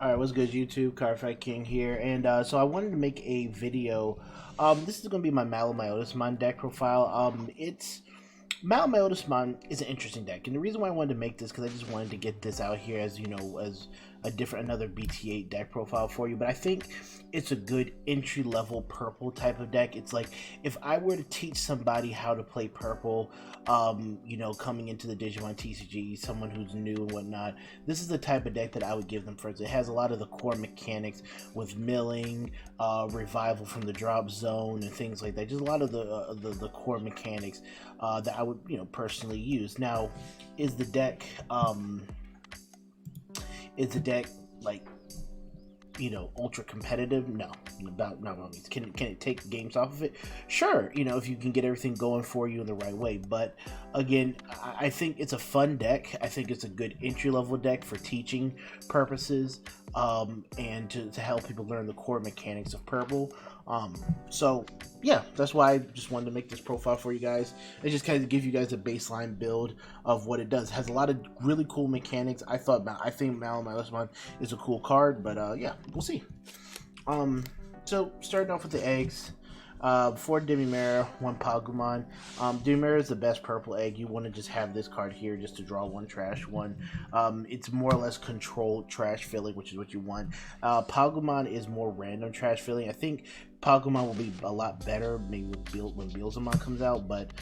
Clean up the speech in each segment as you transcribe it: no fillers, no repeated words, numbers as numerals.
Alright, what's good YouTube? Cardfight King here, and so I wanted to make a video. This is going to be my Malomyotismon deck profile. It's Malomyotismon is an interesting deck, and the reason why I wanted to make this because I just wanted to get this out here as as another BT8 deck profile for you. But I think it's a good entry level purple type of deck. It's like if I were to teach somebody how to play purple, coming into the Digimon TCG, someone who's new and whatnot, this is the type of deck that I would give them first. It has a lot of the core mechanics with milling, revival from the drop zone, and things like that. Just a lot of the core mechanics that I would personally use. Now, is the deck like ultra competitive? No, about not all means. Can it take games off of it? Sure, if you can get everything going for you in the right way. But again, I think it's a fun deck. I think it's a good entry level deck for teaching purposes, and to help people learn the core mechanics of purple. So yeah, that's why I just wanted to make this profile for you guys. It just kind of give you guys a baseline build of what it does. It has a lot of really cool mechanics. I think Malomyotismon is a cool card, but yeah, we'll see. So starting off with the eggs. 4 Digimon, 1 Pagumon. Digimon is the best purple egg. You want to just have this card here just to draw 1 trash one. It's more or less controlled trash filling, which is what you want. Pagumon is more random trash filling. I think Pagumon will be a lot better maybe when Beelzemon comes out, but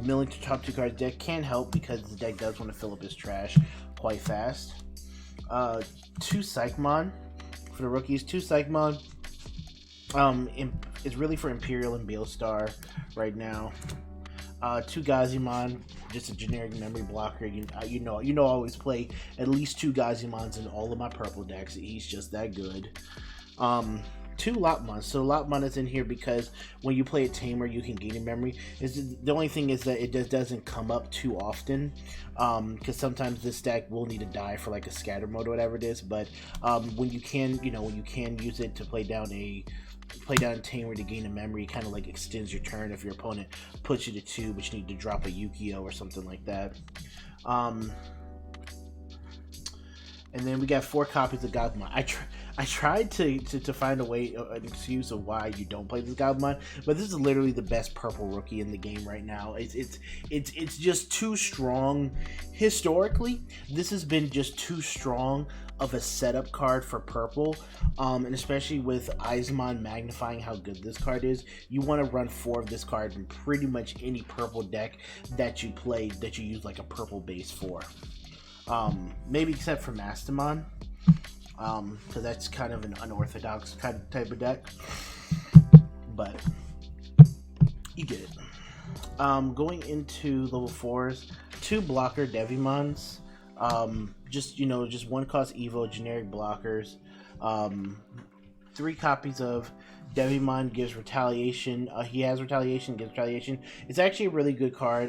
milling to top 2 cards deck can help because the deck does want to fill up his trash quite fast. 2 Psychmon for the rookies. 2 Psychmon. It's really for Imperial and Beelstar right now. 2 Gazimon, just a generic memory blocker. I always play at least 2 Gazimons in all of my purple decks. He's just that good. 2 Lopmon. So Lopmon is in here because when you play a Tamer, you can gain a memory. The only thing is that it just doesn't come up too often, because sometimes this deck will need to die for like a scatter mode or whatever it is. But when you can use it to play down a Tamer to gain a memory, kind of like extends your turn if your opponent puts you to 2, but you need to drop a Yu-Gi-Oh or something like that. And then we got 4 copies of Godmon. I tried to find a way, an excuse of why you don't play this Godmon, but this is literally the best purple rookie in the game right now. It's just too strong. Historically, this has been just too strong of a setup card for purple, and especially with Izamon magnifying how good this card is, you want to run 4 of this card in pretty much any purple deck that you play that you use like a purple base for. Maybe except for Mastamon, because that's kind of an unorthodox type of deck, but you get it. Going into level 4s, 2 blocker Devimons. Just 1 cost Evo generic blockers. 3 copies of Devimon gives retaliation. He has retaliation, gives retaliation. It's actually a really good card.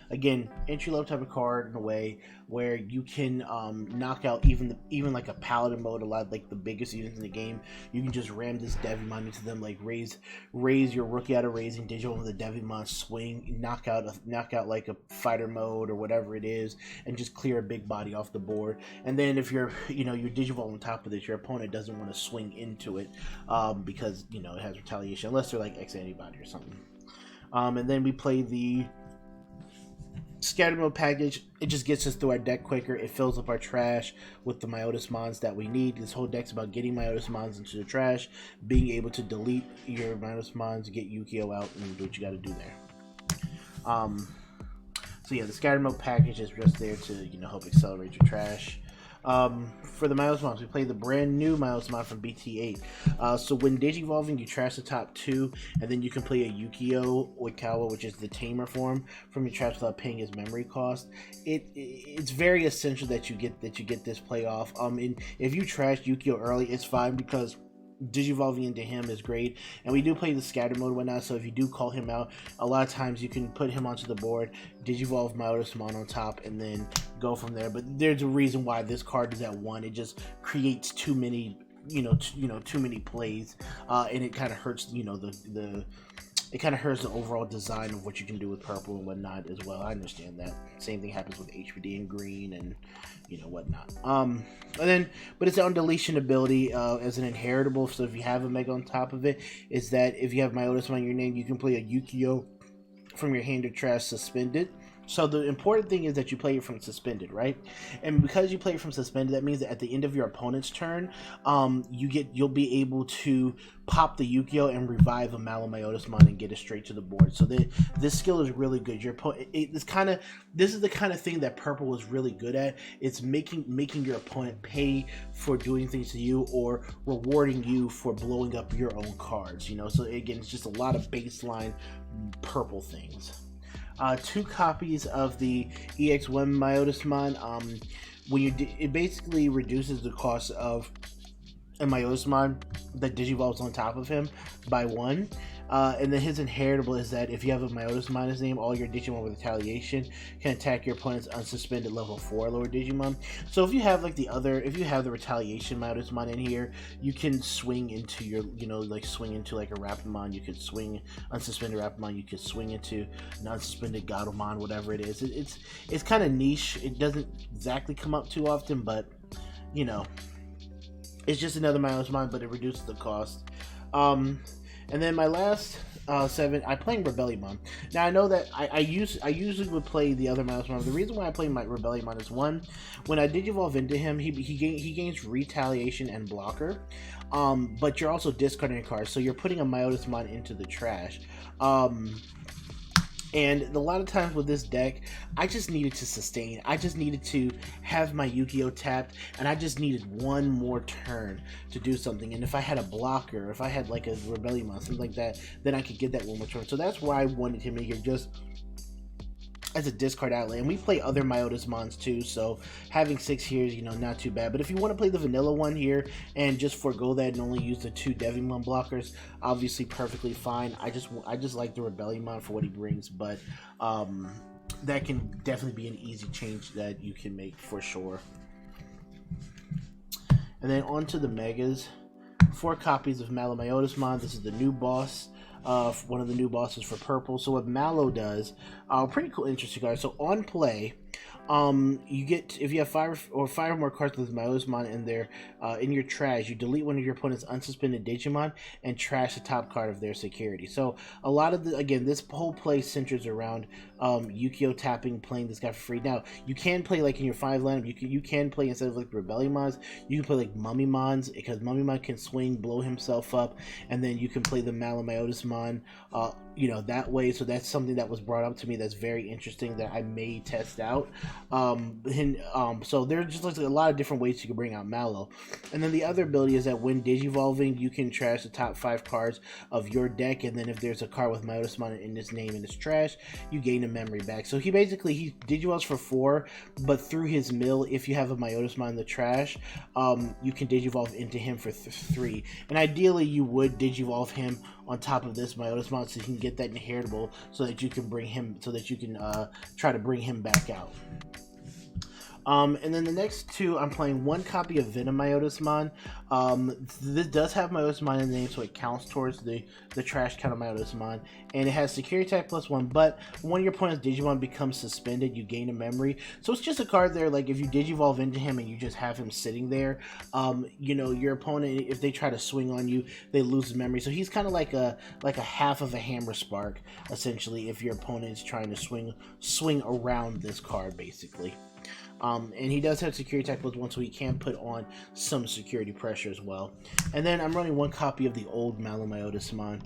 Again, entry level type of card in a way where you can knock out even like a paladin mode, a lot of like the biggest units in the game. You can just ram this Devimon into them, like raise your rookie out of raising digital with the Devimon, swing, knock out like a fighter mode or whatever it is, and just clear a big body off the board. And then if you're your Digivolve on top of this, your opponent doesn't want to swing into it because it has retaliation, unless they're like X antibody or something. And then we play the Scatter Mode package. It just gets us through our deck quicker. It fills up our trash with the Myotismons that we need. This whole deck's about getting Myotismons into the trash, being able to delete your Myotismons, get Yu-Gi-Oh out, and do what you got to do there. So yeah, the Scatter Mode package is just there to help accelerate your trash. For the Malomyotismon, we play the brand new Malomyotismon from BT8. So when Digivolving, you trash the top 2, and then you can play a Yu-Gi-Oh! Oikawa, which is the Tamer form, from your trash without paying his memory cost. It's very essential that you get this play off. And if you trash Yu-Gi-Oh! Early, it's fine because Digivolving into him is great, and we do play the scatter mode and whatnot, so if you do call him out, a lot of times you can put him onto the board, Digivolve Malomyotismon on top, and then go from there. But there's a reason why this card is at 1. It just creates too many too many plays, and it kind of hurts it kind of hurts the overall design of what you can do with purple and whatnot as well. I understand that. Same thing happens with HPD and green and whatnot. And then, but it's an undeletion ability as an inheritable. So if you have a Mega on top of it, is that if you have Myotismon in your name, you can play a Yukio from your hand or trash suspended. So the important thing is that you play it from suspended, right? And because you play it from suspended, that means that at the end of your opponent's turn, you'll be able to pop the Yukio and revive a Malomyotismon and get it straight to the board. So this skill is really good. Your opponent, this is the kind of thing that purple is really good at. It's making your opponent pay for doing things to you or rewarding you for blowing up your own cards. So again, it's just a lot of baseline purple things. 2 copies of the EX1 Myotismon. It basically reduces the cost of a Myotismon that digivolves on top of him by 1. And then his inheritable is that if you have a Myotismon in his name, all your Digimon with retaliation can attack your opponent's unsuspended level 4 lower Digimon. So if you have if you have the retaliation Myotismon in here, you can swing into your, swing into like a Rapamon. You could swing unsuspended Rapamon. You could swing into an unsuspended Gatomon, whatever it is. It's kind of niche. It doesn't exactly come up too often, but it's just another Myotismon, but it reduces the cost. And then my last 7, I'm playing Rebellionmon. Now I know that I usually would play the other Myotismon. The reason why I play my Rebellionmon is, one, when I digivolve into him, he gains retaliation and blocker, but you're also discarding a card, so you're putting a Myotismon into the trash. And a lot of times with this deck, I just needed to sustain. I just needed to have my Yu-Gi-Oh tapped, and I just needed one more turn to do something. And if I had a blocker, if I had like a Rebellionmon, something like that, then I could get that one more turn. So that's why I wanted him in here, just as a discard outlay. And we play other Myotismons too, so having 6 here is, not too bad. But if you want to play the vanilla one here and just forego that and only use the 2 Devimon blockers, obviously perfectly fine. I just like the Rebellionmon for what he brings, but that can definitely be an easy change that you can make for sure. And then on to the Megas. 4 copies of Malomyotismon. This is the new boss. One of the new bosses for purple. So what Malo does, pretty cool, interesting card. So on play, you get, if you have 5 or more cards with Myotismon in there, in your trash, you delete one of your opponent's unsuspended Digimon and trash the top card of their security. So a lot of again, this whole play centers around Yu-Gi-Oh tapping, playing this guy for free. Now you can play like in your 5 lineup, you can play, instead of like Rebellionmons, you can play like Mummymons, because Mummymon can swing, blow himself up, and then you can play the Malomyotismon that way. So that's something that was brought up to me that's very interesting that I may test out. So there's just like a lot of different ways you can bring out Malo. And then the other ability is that when digivolving, you can trash the top 5 cards of your deck, and then if there's a card with Myotismon in its name and it's trash, you gain a memory back. So he digivolves for 4, but through his mill, if you have a Myotismon in the trash, you can digivolve into him for 3. And ideally you would digivolve him on top of this Myotismon so you can get that inheritable, so that you can try to bring him back out. And then the next 2, I'm playing 1 copy of Venom Myotismon. This does have Myotismon in the name, so it counts towards the trash count of Myotismon. And it has security attack +1, but when one of your opponent's Digimon becomes suspended, you gain a memory. So it's just a card there, like if you digivolve into him and you just have him sitting there, your opponent, if they try to swing on you, they lose his memory. So he's kind of like a half of a Hammer Spark, essentially, if your opponent is trying to swing around this card, basically. And he does have security attack +1, so he can put on some security pressure as well. And then I'm running 1 copy of the old Malomyotismon.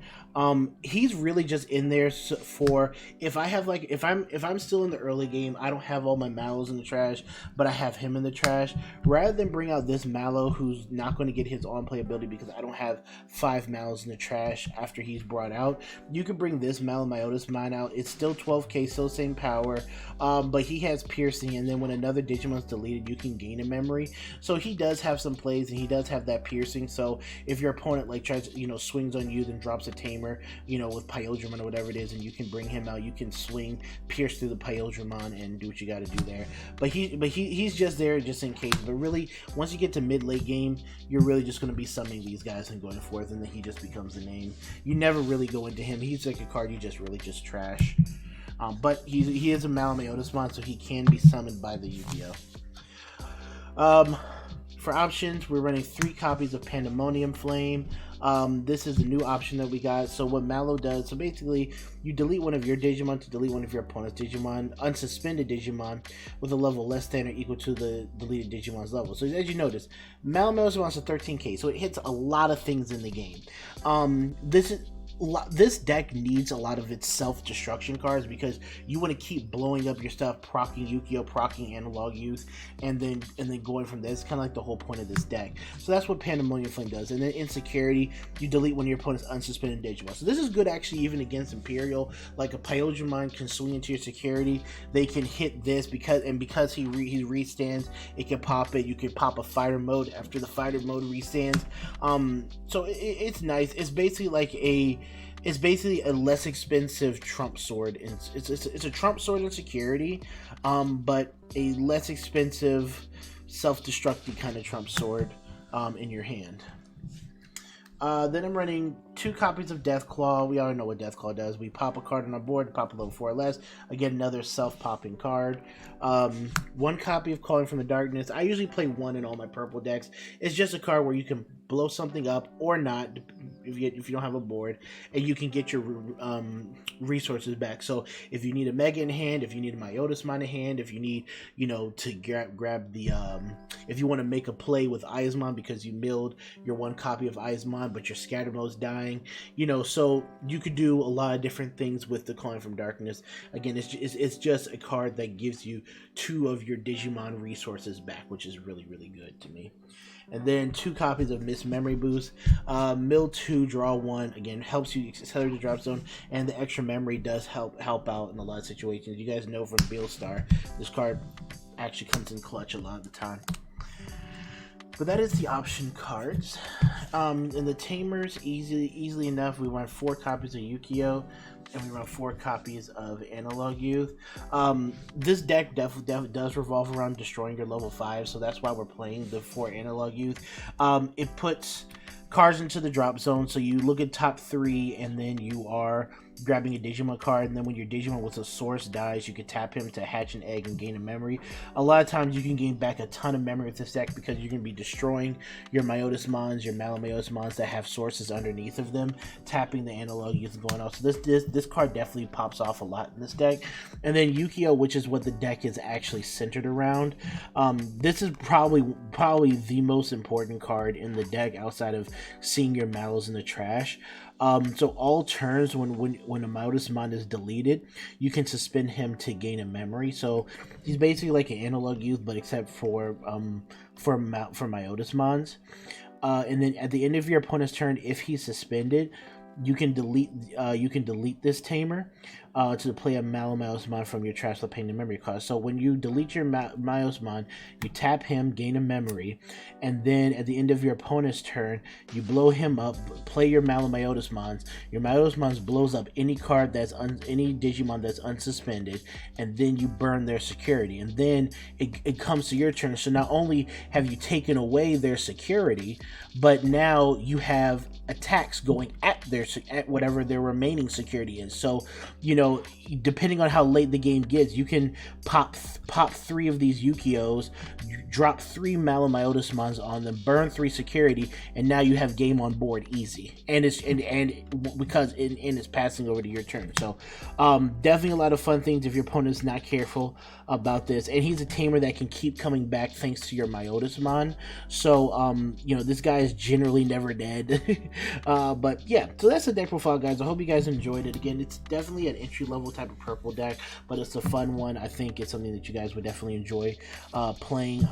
He's really just in there for if I'm still in the early game, I don't have all my Malos in the trash, but I have him in the trash. Rather than bring out this Malo who's not going to get his on play ability because I don't have 5 Malos in the trash after he's brought out, you can bring this Malomyotismon out. It's still 12k, still same power, but he has piercing, and then when another Digimon's deleted, you can gain a memory. So he does have some plays, and he does have that piercing. So if your opponent like tries, swings on you, then drops a Tamer, with Pyodramon or whatever it is, and you can bring him out, you can swing, pierce through the Pyodramon, and do what you got to do there. But he's just there just in case. But really, once you get to mid-late game, you're really just going to be summoning these guys and going forth, and then he just becomes the name. You never really go into him. He's like a card you just really just trash. But he is a Malomyotismon, so he can be summoned by the Yu-Gi-Oh! For options, we're running 3 copies of Pandemonium Flame. This is a new option that we got. So what Malo does, so basically you delete one of your Digimon to delete one of your opponent's Digimon, unsuspended Digimon with a level less than or equal to the deleted Digimon's level. So as you notice, Malomyotismon's a 13k, so it hits a lot of things in the game. This deck needs a lot of its self-destruction cards, because you want to keep blowing up your stuff, proccing Yu-Gi-Oh!, proccing Analog Youth, and then going from there. It's kind of like the whole point of this deck. So that's what Pandemonium Flame does. And then Insecurity, you delete one of your opponent's unsuspended Digimon. So this is good actually even against Imperial. Like a Pyodramon can swing into your security. They can hit this because he restands, it can pop it. You can pop a fighter mode after the fighter mode restands. So it's nice. It's basically a less expensive Trump Sword. It's a Trump Sword in security, but a less expensive self-destructive kind of Trump Sword in your hand. Then I'm running 2 copies of Deathclaw. We already know what Deathclaw does. We pop a card on our board, pop a level 4 or less. Again, another self-popping card. 1 copy of Calling from the Darkness. I usually play 1 in all my purple decks. It's just a card where you can blow something up or not if you don't have a board, and you can get your resources back. So if you need a Mega in hand, if you need a Myotismon in hand, if you need to grab the if you want to make a play with Eismon because you milled your 1 copy of Eismon but your scatter mode's dying, so you could do a lot of different things with the Calling from Darkness. Again, it's just a card that gives you 2 of your Digimon resources back, which is really, really good to me. And then 2 copies of Miss Memory Boost. Mill 2, draw 1. Again, helps you accelerate the drop zone, and the extra memory does help out in a lot of situations. You guys know from Beelstar, this card actually comes in clutch a lot of the time. But that is the option cards. In the Tamers, easily enough, we run 4 copies of Yu-Gi-Oh! And we run 4 copies of Analog Youth. This deck definitely does revolve around destroying your level 5, so that's why we're playing the 4 Analog Youth. It puts cards into the drop zone, so you look at top 3, and then you are grabbing a Digimon card, and then when your Digimon with a source dies, you can tap him to hatch an egg and gain a memory. A lot of times you can gain back a ton of memory with this deck because you're going to be destroying your Myotismons, your Malomyotismons that have sources underneath of them, tapping the Analog Youth and going off. So this card definitely pops off a lot in this deck. And then Yu-Gi-Oh!, which is what the deck is actually centered around. This is probably the most important card in the deck outside of seeing your Malos in the trash. So all turns when a Myotismon is deleted, you can suspend him to gain a memory. So he's basically like an Analog Youth, but except for Myotismons. And then at the end of your opponent's turn, if he's suspended, you can delete this Tamer to play a Malomyotismon from your trash to pay the memory cost. So when you delete your Myotismon, you tap him, gain a memory, and then at the end of your opponent's turn, you blow him up, play your Malomyotismons. Your Myotismons blows up any card any Digimon that's unsuspended, and then you burn their security. And then it comes to your turn. So not only have you taken away their security, but now you have attacks going at whatever their remaining security is. So depending on how late the game gets, you can pop 3 of these Yu-Gi-Ohs, drop 3 Malomyotismons on them, burn 3 security, and now you have game on board easy. And it's because it's passing over to your turn. So definitely a lot of fun things if your opponent's not careful about this. And he's a tamer that can keep coming back thanks to your Myotismon. So this guy is generally never dead. But yeah, so that's the deck profile, guys. I hope you guys enjoyed it. Again, it's definitely an entry-level type of purple deck, but it's a fun one. I think it's something that you guys would definitely enjoy playing.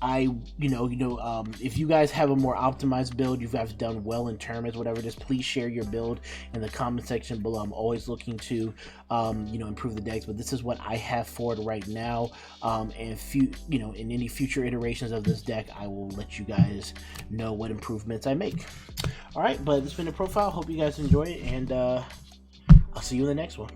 If you guys have a more optimized build, you guys have done well in Tamers, whatever it is, please share your build in the comment section below. I'm always looking to improve the decks, but this is what I have for it right now. And in any future iterations of this deck, I will let you guys know what improvements I make. All right, but it's been a profile. Hope you guys enjoy it, and I'll see you in the next one.